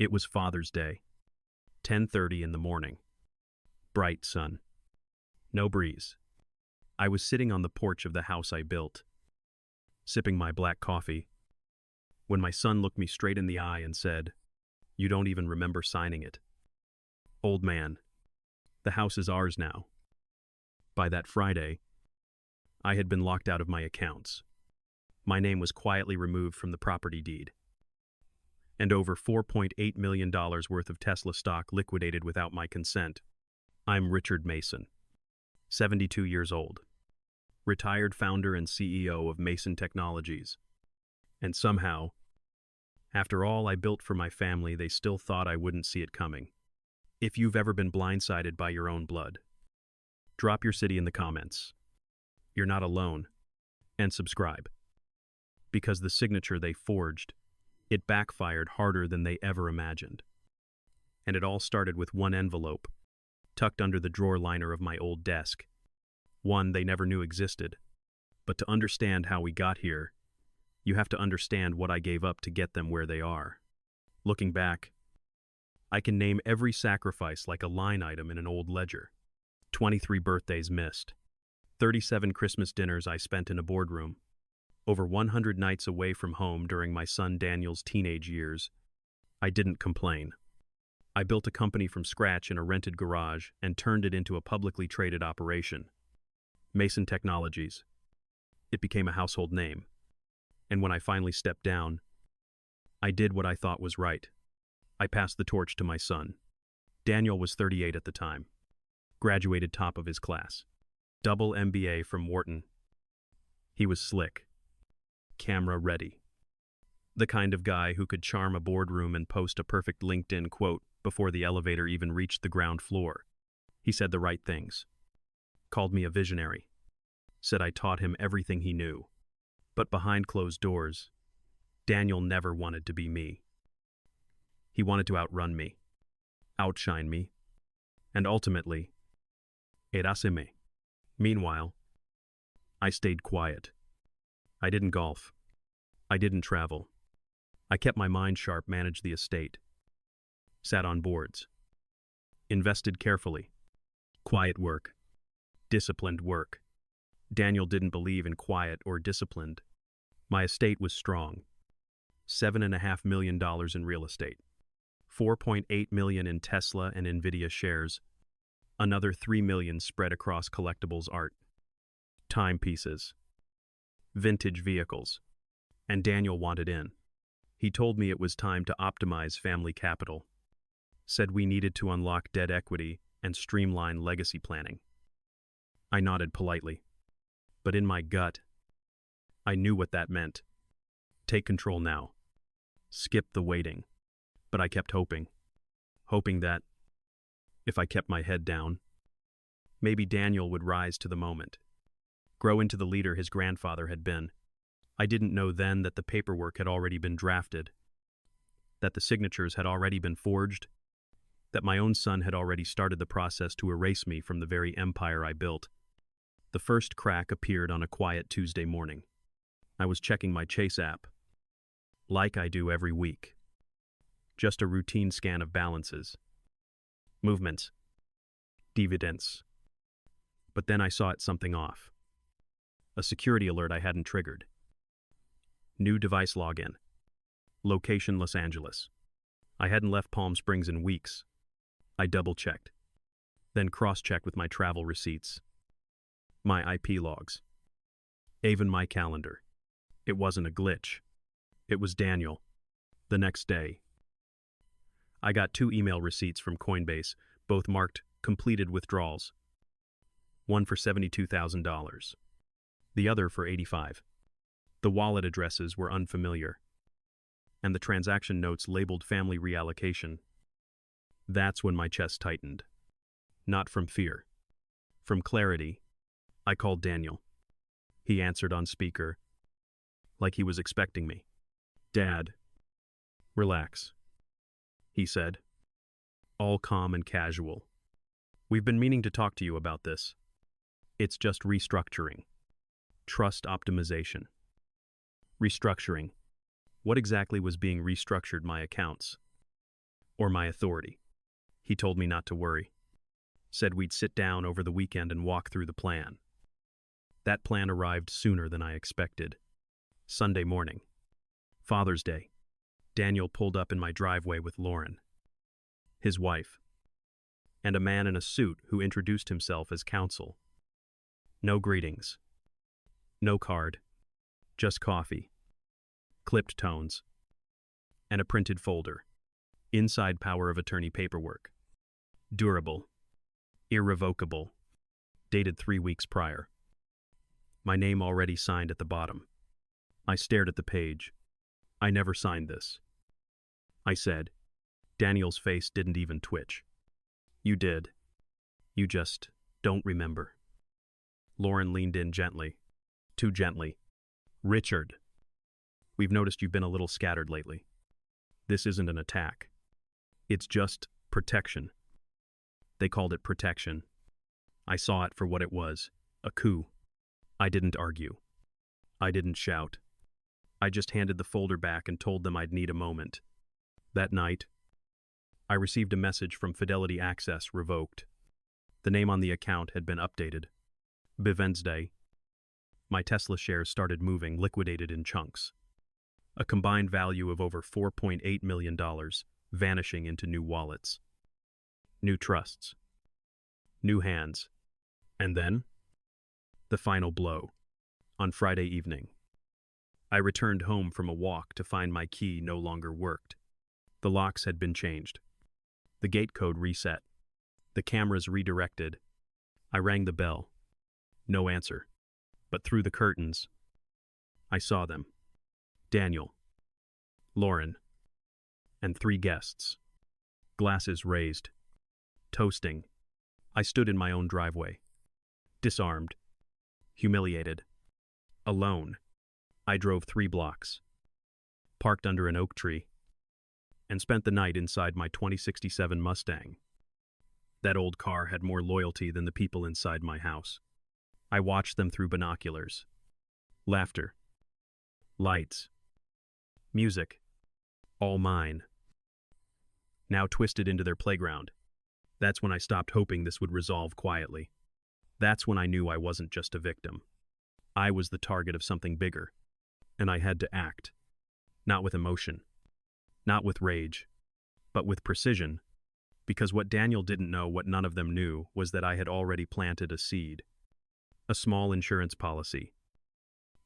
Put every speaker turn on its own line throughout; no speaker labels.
It was Father's Day. 10:30 in the morning. Bright sun. No breeze. I was sitting on the porch of the house I built, sipping my black coffee, when my son looked me straight in the eye and said, "You don't even remember signing it." Old man, the house is ours now. By that Friday, I had been locked out of my accounts. My name was quietly removed from the property deed, and over $4.8 million worth of Tesla stock liquidated without my consent. I'm Richard Mason, 72 years old, retired founder and CEO of Mason Technologies. And somehow, after all I built for my family, they still thought I wouldn't see it coming. If you've ever been blindsided by your own blood, drop your city in the comments. You're not alone. And subscribe. Because the signature they forged, it backfired harder than they ever imagined. And it all started with one envelope, tucked under the drawer liner of my old desk. One they never knew existed. But to understand how we got here, you have to understand what I gave up to get them where they are. Looking back, I can name every sacrifice like a line item in an old ledger. 23 birthdays missed, 37 Christmas dinners I spent in a boardroom, over 100 nights away from home during my son Daniel's teenage years. I didn't complain. I built a company from scratch in a rented garage and turned it into a publicly traded operation. Mason Technologies. It became a household name. And when I finally stepped down, I did what I thought was right. I passed the torch to my son. Daniel was 38 at the time. Graduated top of his class. Double MBA from Wharton. He was slick. Camera ready. The kind of guy who could charm a boardroom and post a perfect LinkedIn quote before the elevator even reached the ground floor. He said the right things. Called me a visionary. Said I taught him everything he knew. But behind closed doors, Daniel never wanted to be me. He wanted to outrun me, outshine me, and ultimately, erase me. Meanwhile, I stayed quiet. I didn't golf. I didn't travel. I kept my mind sharp, managed the estate, sat on boards, invested carefully. Quiet work, disciplined work. Daniel didn't believe in quiet or disciplined. My estate was strong. $7.5 million in real estate, $4.8 million in Tesla and Nvidia shares, another $3 million spread across collectibles art, timepieces, vintage vehicles, and Daniel wanted in. He told me it was time to optimize family capital, said we needed to unlock debt equity and streamline legacy planning. I nodded politely, but in my gut, I knew what that meant. Take control now. Skip the waiting. But I kept hoping that, if I kept my head down, maybe Daniel would rise to the moment, grow into the leader his grandfather had been. I didn't know then that the paperwork had already been drafted, that the signatures had already been forged, that my own son had already started the process to erase me from the very empire I built. The first crack appeared on a quiet Tuesday morning. I was checking my Chase app, like I do every week. Just a routine scan of balances, movements, dividends. But then I saw it something off. A security alert I hadn't triggered. New device login. Location Los Angeles. I hadn't left Palm Springs in weeks. I double-checked, then cross-checked with my travel receipts, my IP logs, even my calendar. It wasn't a glitch. It was Daniel. The next day, I got 2 email receipts from Coinbase, both marked completed withdrawals. One for $72,000, the other for $85,000. The wallet addresses were unfamiliar, and the transaction notes labeled family reallocation. That's when my chest tightened. Not from fear. From clarity, I called Daniel. He answered on speaker, like he was expecting me. "Dad, relax," he said, all calm and casual. "We've been meaning to talk to you about this. It's just restructuring. Trust optimization." Restructuring. What exactly was being restructured? My accounts. or my authority. He told me not to worry. Said we'd sit down over the weekend and walk through the plan. That plan arrived sooner than I expected. Sunday morning. Father's Day. Daniel pulled up in my driveway with Lauren, his wife, and a man in a suit who introduced himself as counsel. No greetings. No card. Just coffee. Clipped tones. And a printed folder. Inside power of attorney paperwork. Durable. Irrevocable. Dated 3 weeks prior. My name already signed at the bottom. I stared at the page. I never signed this. I said. Daniel's face didn't even twitch. You did. You just don't remember. Lauren leaned in gently. Too gently. Richard. We've noticed you've been a little scattered lately. This isn't an attack. It's just protection. They called it protection. I saw it for what it was, a coup. I didn't argue. I didn't shout. I just handed the folder back and told them I'd need a moment. That night, I received a message from Fidelity Access revoked. The name on the account had been updated. Wednesday. My Tesla shares started moving, liquidated in chunks. A combined value of over $4.8 million, vanishing into new wallets. New trusts. New hands. And then? The final blow. On Friday evening. I returned home from a walk to find my key no longer worked. The locks had been changed. The gate code reset. The cameras redirected. I rang the bell. No answer. But through the curtains, I saw them. Daniel, Lauren, and 3 guests. Glasses raised. Toasting. I stood in my own driveway. Disarmed. Humiliated. Alone. I drove 3 blocks. Parked under an oak tree. And spent the night inside my 2067 Mustang. That old car had more loyalty than the people inside my house. I watched them through binoculars. Laughter. Lights. Music. All mine. Now twisted into their playground. That's when I stopped hoping this would resolve quietly. That's when I knew I wasn't just a victim. I was the target of something bigger. And I had to act. Not with emotion. Not with rage. But with precision. Because what Daniel didn't know, what none of them knew, was that I had already planted a seed. A small insurance policy.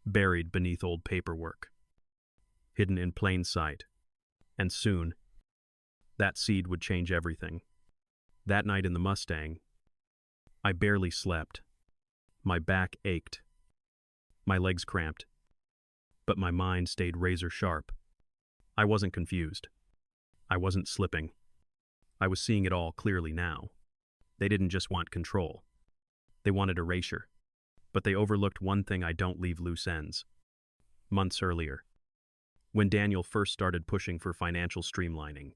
Buried beneath old paperwork. Hidden in plain sight. And soon, that seed would change everything. That night in the Mustang, I barely slept. My back ached. My legs cramped. But my mind stayed razor sharp. I wasn't confused. I wasn't slipping. I was seeing it all clearly now. They didn't just want control. They wanted erasure. But they overlooked one thing: I don't leave loose ends. Months earlier, when Daniel first started pushing for financial streamlining,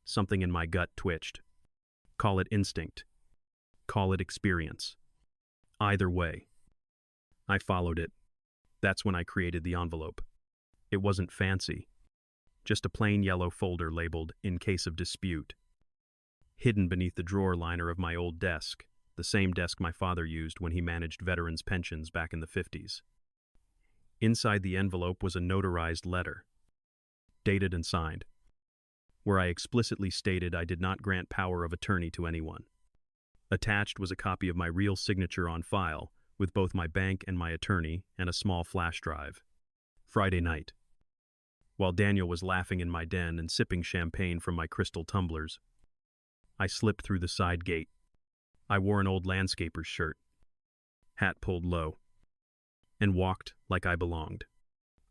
something in my gut twitched. Call it instinct. Call it experience. Either way, I followed it. That's when I created the envelope. It wasn't fancy. Just a plain yellow folder labeled "In case of dispute." Hidden beneath the drawer liner of my old desk, the same desk my father used when he managed veterans' pensions back in the 50s. Inside the envelope was a notarized letter, dated and signed, where I explicitly stated I did not grant power of attorney to anyone. Attached was a copy of my real signature on file, with both my bank and my attorney, and a small flash drive. Friday night. While Daniel was laughing in my den and sipping champagne from my crystal tumblers, I slipped through the side gate. I wore an old landscaper's shirt, hat pulled low, and walked like I belonged.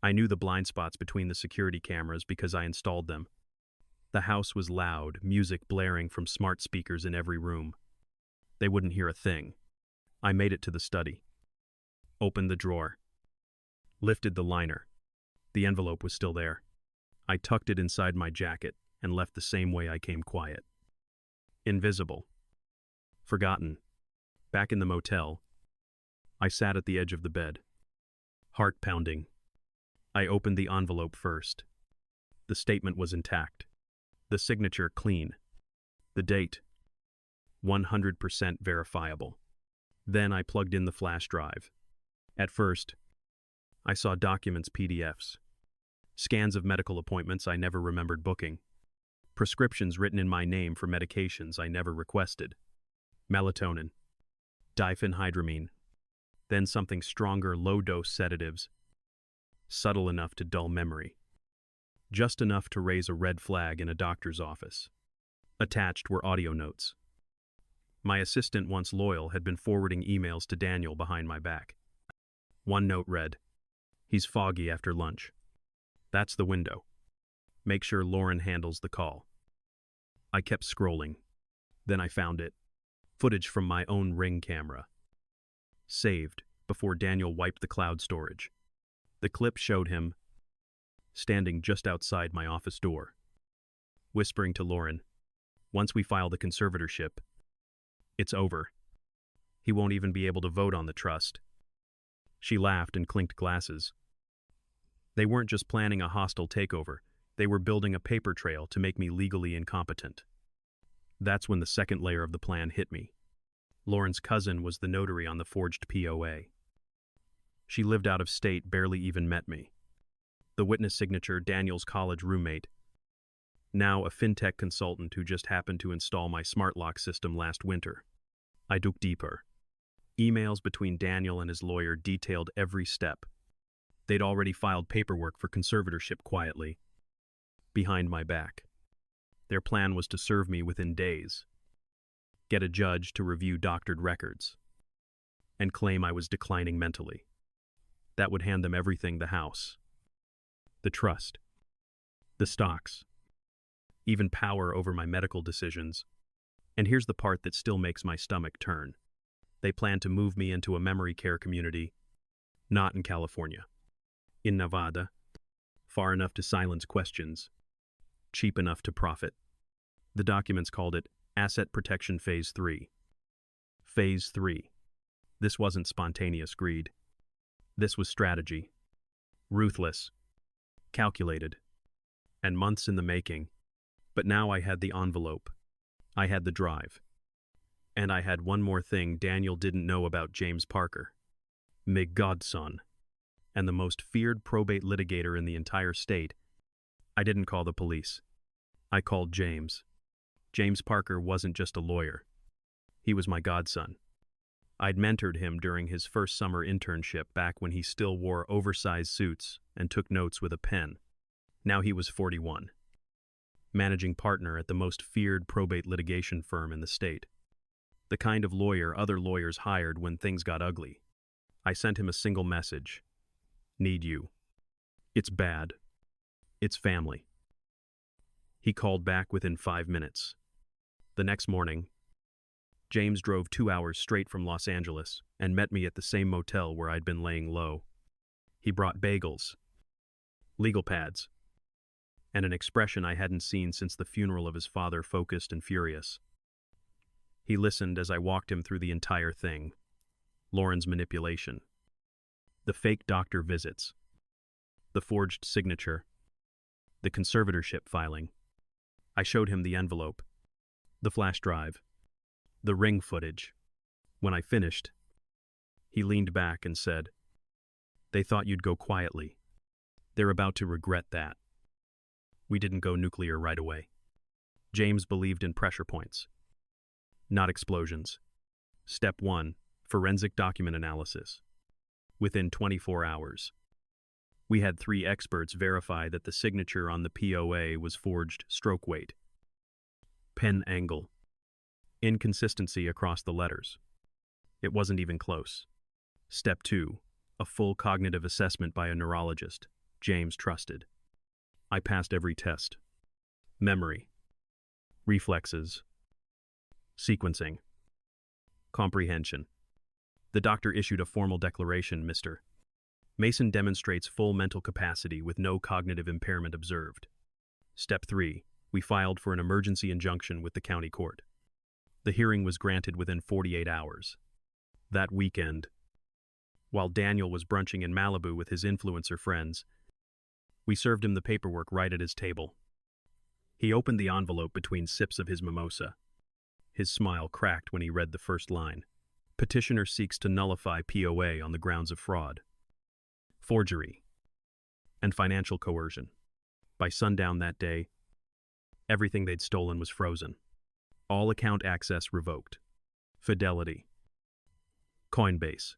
I knew the blind spots between the security cameras because I installed them. The house was loud, music blaring from smart speakers in every room. They wouldn't hear a thing. I made it to the study. Opened the drawer. Lifted the liner. The envelope was still there. I tucked it inside my jacket and left the same way I came: quiet. Invisible. Forgotten. Back in the motel, I sat at the edge of the bed. Heart pounding. I opened the envelope first. The statement was intact. The signature clean. The date 100% verifiable. Then I plugged in the flash drive. At first, I saw documents PDFs, scans of medical appointments I never remembered booking, prescriptions written in my name for medications I never requested, melatonin, diphenhydramine, then something stronger low-dose sedatives, subtle enough to dull memory, just enough to raise a red flag in a doctor's office. Attached were audio notes. My assistant, once loyal, had been forwarding emails to Daniel behind my back. One note read, "He's foggy after lunch. That's the window. Make sure Lauren handles the call." I kept scrolling. Then I found it. Footage from my own Ring camera. Saved before Daniel wiped the cloud storage. The clip showed him standing just outside my office door, whispering to Lauren, "Once we file the conservatorship, it's over. He won't even be able to vote on the trust." She laughed and clinked glasses. They weren't just planning a hostile takeover, they were building a paper trail to make me legally incompetent. That's when the second layer of the plan hit me. Lauren's cousin was the notary on the forged POA. She lived out of state, barely even met me. The witness signature, Daniel's college roommate, now a fintech consultant who just happened to install my smart lock system last winter. I dug deeper. Emails between Daniel and his lawyer detailed every step. They'd already filed paperwork for conservatorship quietly, behind my back. Their plan was to serve me within days, get a judge to review doctored records, and claim I was declining mentally. That would hand them everything: the house, the trust, the stocks, even power over my medical decisions. And here's the part that still makes my stomach turn. They planned to move me into a memory care community, not in California, in Nevada, far enough to silence questions, cheap enough to profit. The documents called it Asset Protection Phase 3. Phase 3. This wasn't spontaneous greed. This was strategy. Ruthless, calculated, and months in the making. But now I had the envelope. I had the drive. And I had one more thing Daniel didn't know about James Parker. My godson. And the most feared probate litigator in the entire state. I didn't call the police. I called James. James Parker wasn't just a lawyer. He was my godson. I'd mentored him during his first summer internship back when he still wore oversized suits and took notes with a pen. Now he was 41. Managing partner at the most feared probate litigation firm in the state. The kind of lawyer other lawyers hired when things got ugly. I sent him a single message. Need you. It's bad. It's family. He called back within 5 minutes. The next morning, James drove 2 hours straight from Los Angeles and met me at the same motel where I'd been laying low. He brought bagels, legal pads, and an expression I hadn't seen since the funeral of his father, focused and furious. He listened as I walked him through the entire thing. Lauren's manipulation, the fake doctor visits, the forged signature, the conservatorship filing. I showed him the envelope, the flash drive, the Ring footage. When I finished, he leaned back and said, "They thought you'd go quietly. They're about to regret that. We didn't go nuclear right away." James believed in pressure points, not explosions. Step 1, forensic document analysis. Within 24 hours, we had 3 experts verify that the signature on the POA was forged: stroke weight, pen angle, inconsistency across the letters. It wasn't even close. Step 2, a full cognitive assessment by a neurologist James trusted. I passed every test. Memory, reflexes, sequencing, comprehension. The doctor issued a formal declaration: Mr. Mason demonstrates full mental capacity with no cognitive impairment observed. Step 3, we filed for an emergency injunction with the county court. The hearing was granted within 48 hours. That weekend, while Daniel was brunching in Malibu with his influencer friends, we served him the paperwork right at his table. He opened the envelope between sips of his mimosa. His smile cracked when he read the first line. Petitioner seeks to nullify POA on the grounds of fraud, forgery, and financial coercion. By sundown that day, everything they'd stolen was frozen. All account access revoked. Fidelity, Coinbase,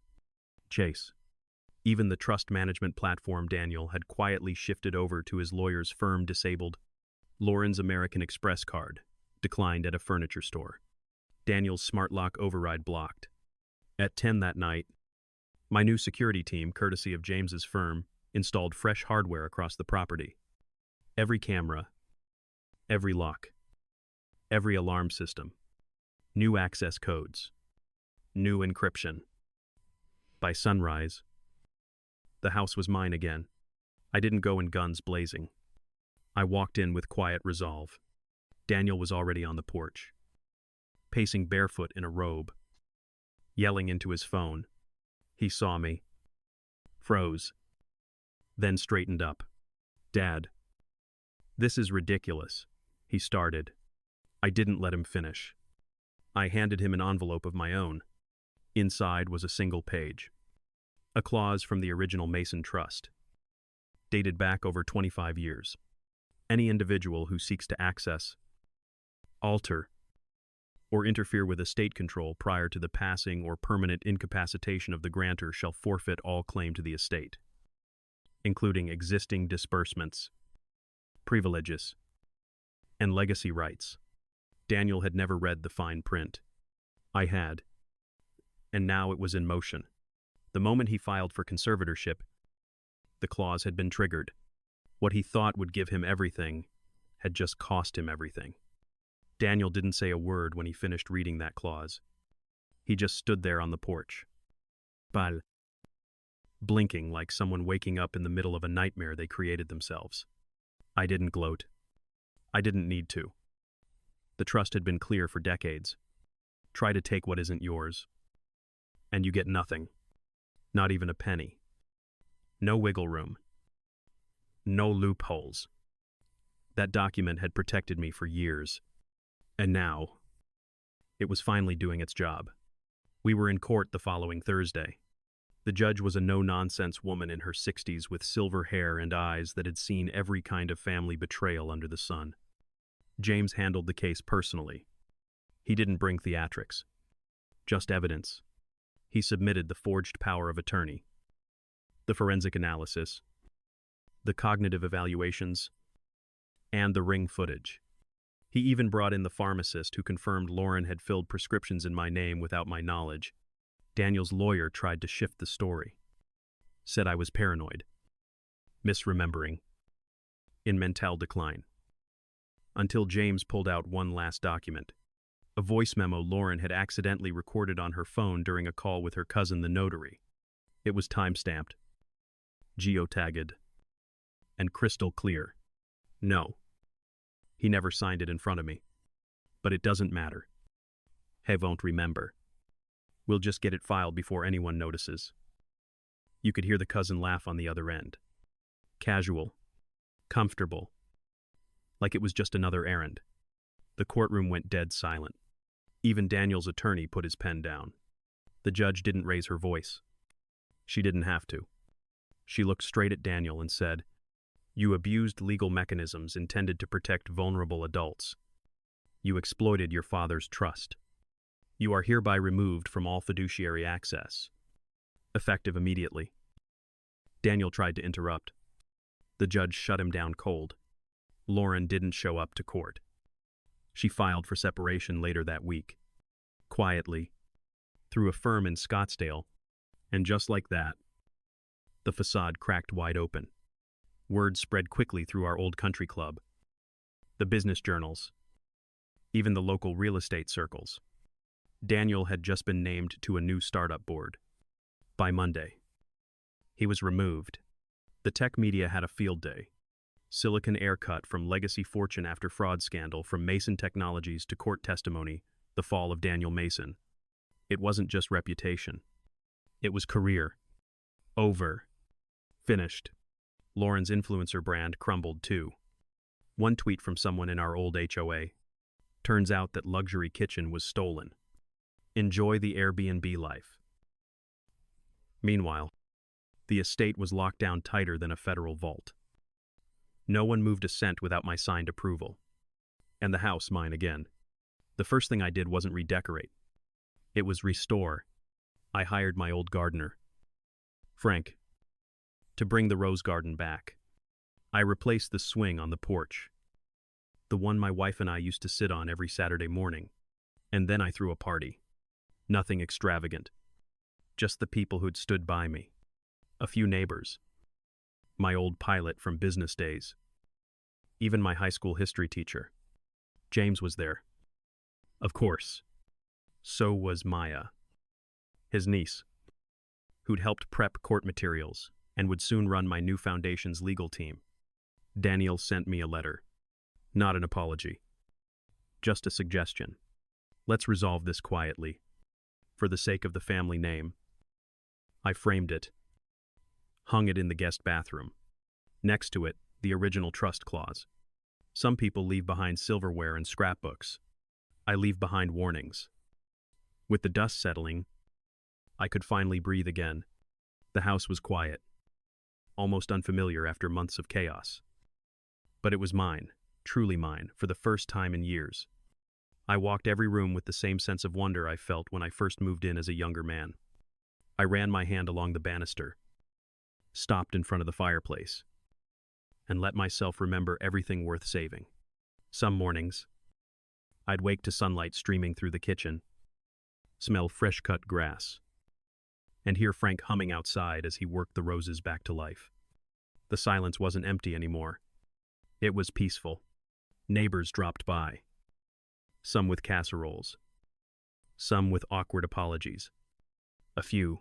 Chase. Even the trust management platform Daniel had quietly shifted over to his lawyer's firm disabled. Lauren's American Express card declined at a furniture store. Daniel's smart lock override blocked. At 10 that night, my new security team, courtesy of James's firm, installed fresh hardware across the property. Every camera, every lock, every alarm system, new access codes, new encryption. By sunrise, the house was mine again. I didn't go in guns blazing. I walked in with quiet resolve. Daniel was already on the porch, pacing barefoot in a robe, yelling into his phone. He saw me, froze, then straightened up. Dad, this is ridiculous, he started. I didn't let him finish. I handed him an envelope of my own. Inside was a single page. A clause from the original Mason Trust, dated back over 25 years. Any individual who seeks to access, alter, or interfere with estate control prior to the passing or permanent incapacitation of the grantor shall forfeit all claim to the estate, including existing disbursements, privileges, and legacy rights. Daniel had never read the fine print. I had, and now it was in motion. The moment he filed for conservatorship, the clause had been triggered. What he thought would give him everything had just cost him everything. Daniel didn't say a word when he finished reading that clause. He just stood there on the porch, blinking like someone waking up in the middle of a nightmare they created themselves. I didn't gloat. I didn't need to. The trust had been clear for decades. Try to take what isn't yours, and you get nothing. Not even a penny. No wiggle room. No loopholes. That document had protected me for years. And now, it was finally doing its job. We were in court the following Thursday. The judge was a no-nonsense woman in her 60s with silver hair and eyes that had seen every kind of family betrayal under the sun. James handled the case personally. He didn't bring theatrics, just evidence. He submitted the forged power of attorney, the forensic analysis, the cognitive evaluations, and the ring footage. He even brought in the pharmacist who confirmed Lauren had filled prescriptions in my name without my knowledge. Daniel's lawyer tried to shift the story, said I was paranoid, misremembering, in mental decline. Until James pulled out one last document, a voice memo Lauren had accidentally recorded on her phone during a call with her cousin the notary. It was time-stamped, geotagged, and crystal clear. No. He never signed it in front of me. But it doesn't matter. He won't remember. We'll just get it filed before anyone notices. You could hear the cousin laugh on the other end. Casual. Comfortable. Like it was just another errand. The courtroom went dead silent. Even Daniel's attorney put his pen down. The judge didn't raise her voice. She didn't have to. She looked straight at Daniel and said, "You abused legal mechanisms intended to protect vulnerable adults. You exploited your father's trust. You are hereby removed from all fiduciary access. Effective immediately." Daniel tried to interrupt. The judge shut him down cold. Lauren didn't show up to court. She filed for separation later that week. Quietly, through a firm in Scottsdale, and just like that, the facade cracked wide open. Word spread quickly through our old country club, the business journals, even the local real estate circles. Daniel had just been named to a new startup board. By Monday, he was removed. The tech media had a field day. Silicon aircut from legacy fortune after fraud scandal, from Mason Technologies to court testimony, the fall of Daniel Mason. It wasn't just reputation. It was career. Over. Finished. Lauren's influencer brand crumbled too. One tweet from someone in our old HOA. Turns out that luxury kitchen was stolen. Enjoy the Airbnb life. Meanwhile, the estate was locked down tighter than a federal vault. No one moved a cent without my signed approval. And the house mine again. The first thing I did wasn't redecorate. It was restore. I hired my old gardener, Frank, to bring the rose garden back. I replaced the swing on the porch, the one my wife and I used to sit on every Saturday morning. And then I threw a party. Nothing extravagant. Just the people who'd stood by me. A few neighbors. My old pilot from business days. Even my high school history teacher. James was there. Of course. So was Maya, his niece, who'd helped prep court materials and would soon run my new foundation's legal team. Daniel sent me a letter. Not an apology. Just a suggestion. Let's resolve this quietly. For the sake of the family name. I framed it. Hung it in the guest bathroom. Next to it, the original trust clause. Some people leave behind silverware and scrapbooks. I leave behind warnings. With the dust settling, I could finally breathe again. The house was quiet, almost unfamiliar after months of chaos. But it was mine, truly mine, for the first time in years. I walked every room with the same sense of wonder I felt when I first moved in as a younger man. I ran my hand along the banister, stopped in front of the fireplace, and let myself remember everything worth saving. Some mornings, I'd wake to sunlight streaming through the kitchen, smell fresh-cut grass, and hear Frank humming outside as he worked the roses back to life. The silence wasn't empty anymore. It was peaceful. Neighbors dropped by, some with casseroles, some with awkward apologies. A few,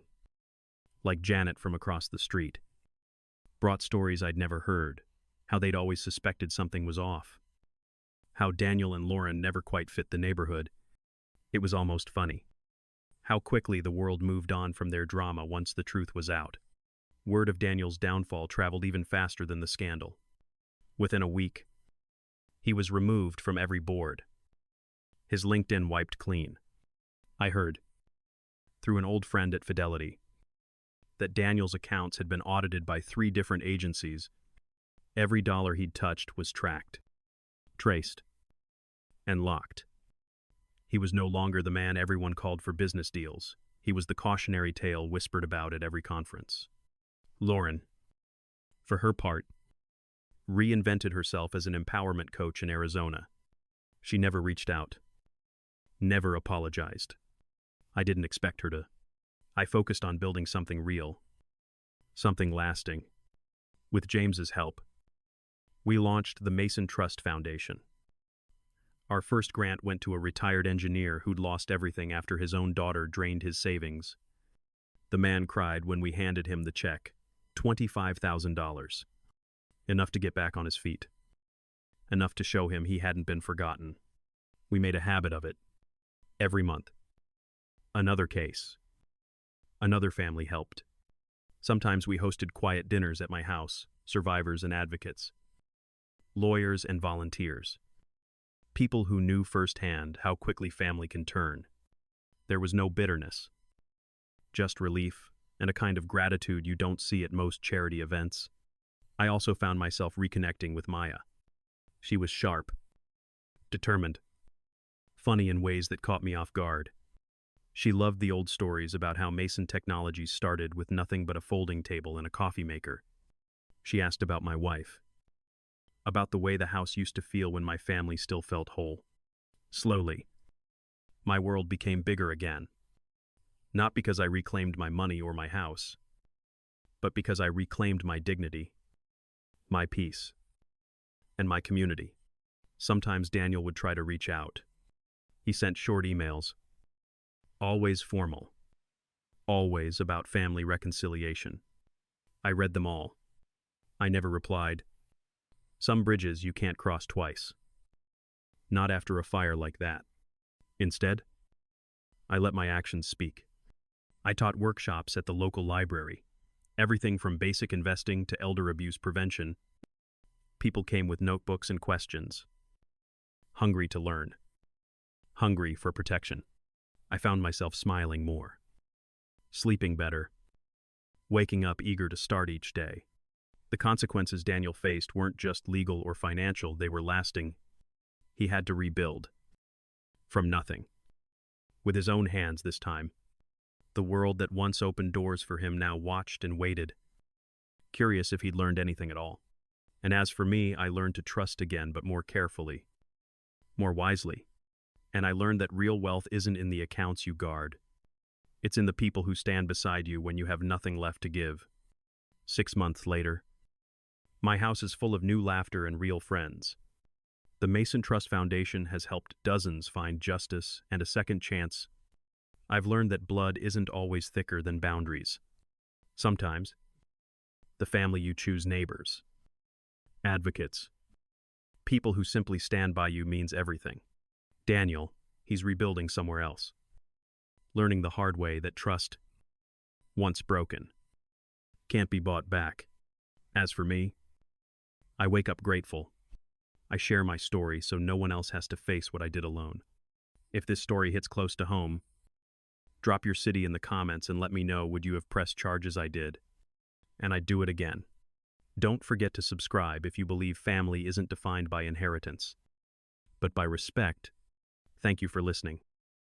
like Janet from across the street, brought stories I'd never heard, how they'd always suspected something was off, how Daniel and Lauren never quite fit the neighborhood. It was almost funny. How quickly the world moved on from their drama once the truth was out. Word of Daniel's downfall traveled even faster than the scandal. Within a week, he was removed from every board. His LinkedIn wiped clean. I heard, through an old friend at Fidelity, that Daniel's accounts had been audited by 3 different agencies. Every dollar he'd touched was tracked, traced, and locked. He was no longer the man everyone called for business deals. He was the cautionary tale whispered about at every conference. Lauren, for her part, reinvented herself as an empowerment coach in Arizona. She never reached out, never apologized. I didn't expect her to. I focused on building something real, something lasting. With James's help, we launched the Mason Trust Foundation. Our first grant went to a retired engineer who'd lost everything after his own daughter drained his savings. The man cried when we handed him the check, $25,000. Enough to get back on his feet. Enough to show him he hadn't been forgotten. We made a habit of it. Every month. Another case. Another family helped. Sometimes we hosted quiet dinners at my house, survivors and advocates, lawyers and volunteers. People who knew firsthand how quickly family can turn. There was no bitterness, just relief and a kind of gratitude you don't see at most charity events. I also found myself reconnecting with Maya. She was sharp, determined, funny in ways that caught me off guard. She loved the old stories about how Mason Technologies started with nothing but a folding table and a coffee maker. She asked about my wife, about the way the house used to feel when my family still felt whole. Slowly, my world became bigger again. Not because I reclaimed my money or my house, but because I reclaimed my dignity, my peace, and my community. Sometimes Daniel would try to reach out. He sent short emails, always formal, always about family reconciliation. I read them all. I never replied. Some bridges you can't cross twice. Not after a fire like that. Instead, I let my actions speak. I taught workshops at the local library, everything from basic investing to elder abuse prevention. People came with notebooks and questions, hungry to learn, hungry for protection. I found myself smiling more, sleeping better, waking up eager to start each day. The consequences Daniel faced weren't just legal or financial, they were lasting. He had to rebuild. From nothing. With his own hands this time. The world that once opened doors for him now watched and waited, curious if he'd learned anything at all. And as for me, I learned to trust again, but more carefully, more wisely. And I learned that real wealth isn't in the accounts you guard. It's in the people who stand beside you when you have nothing left to give. 6 months later, my house is full of new laughter and real friends. The Mason Trust Foundation has helped dozens find justice and a second chance. I've learned that blood isn't always thicker than boundaries. Sometimes, the family you choose, neighbors, advocates, people who simply stand by you means everything. Daniel, he's rebuilding somewhere else. Learning the hard way that trust, once broken, can't be bought back. As for me, I wake up grateful. I share my story so no one else has to face what I did alone. If this story hits close to home, drop your city in the comments and let me know, would you have pressed charges I did? And I'd do it again. Don't forget to subscribe if you believe family isn't defined by inheritance, but by respect. Thank you for listening.